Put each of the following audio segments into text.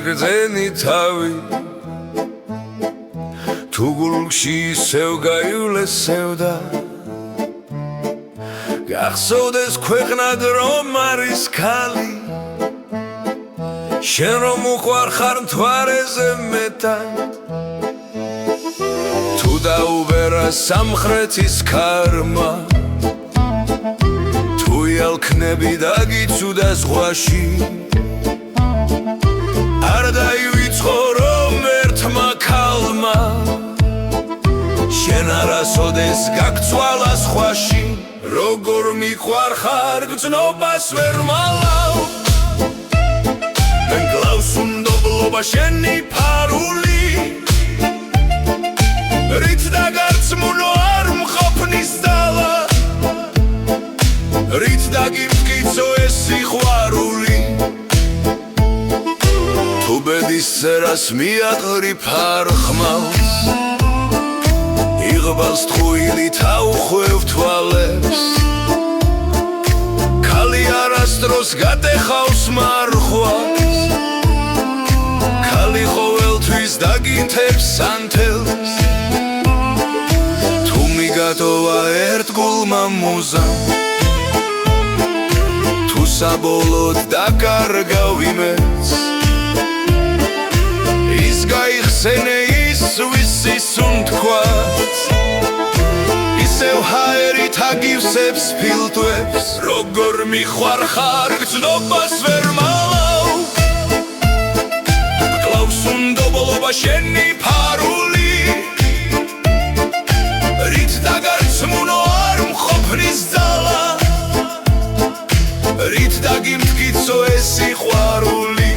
გრძენი თავი თუ გულში ისევ გაივლეს სევდა გახსოვდეს ქვეყნად რომ არის ქალი შენ რომ უყვარ ხარ მთვარეზე მეტად თუ დაუბერა სამხრეთის ქარმა თუ იალქნები დაგიცუდა ზღვაში არ დაივიწყო რომ ერთმა ქალმა შენ არასოდეს გაგცვალა სხვაში როგორ მიყვარ ხარ გრძნობას ვერ მალავ მე გლავს უნდობლობა შენი ფარული რით დაგარწმუნო არ მყოფნის ძალა რით დაგიმტკიცო ეს სიყვარული თუ ბედის წერას მიაყრი ფარხმავს იღბალს თხუილით აუხვევ თვალებს ქალი არასდროს გადეხავს მარხვას ქალი ყოველთვის დაგინთებს სანთელს თუ მიგატოვა ერთგულმა მუზამ თუ საბოლოოდ დაკარგავ იმედს ის გაიხსენე ის ვისი სუნთქვაც ისევ ჰაერით აგივსებს ფილტვებს როგორ მიყვარ ხარ გრძნობას ვერ მალავ გკლავს უნდობლობა შენი ფარული რით დაგარწმუნო არ მყოფნის ძალა რით დაგიმტკიცო ეს სიყვარული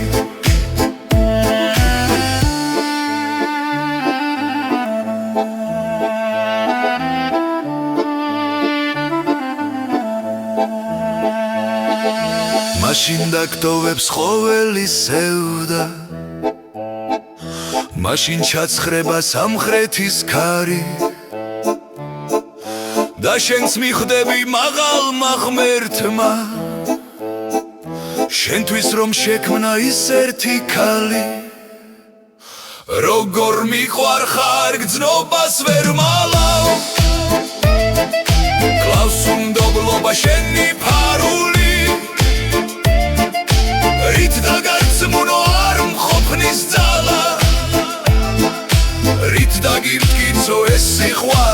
მაშინ დაგტოვებს ყოველი სევდა მაშინ ჩაცხრება სამხრეთის ქარი და შენს მიხვდები მაღალმა ღმერთმა შენთვის რომ შექმნა ის ერთი ქალი როგორ მიყვარ ხარ გრძნობას ვერ მალავ გლავს უნდობლობა შენი ფარული რით დაგარწმუნო არ მყოფნის ძალა რით დაგიმტკიცო ეს სიყვარული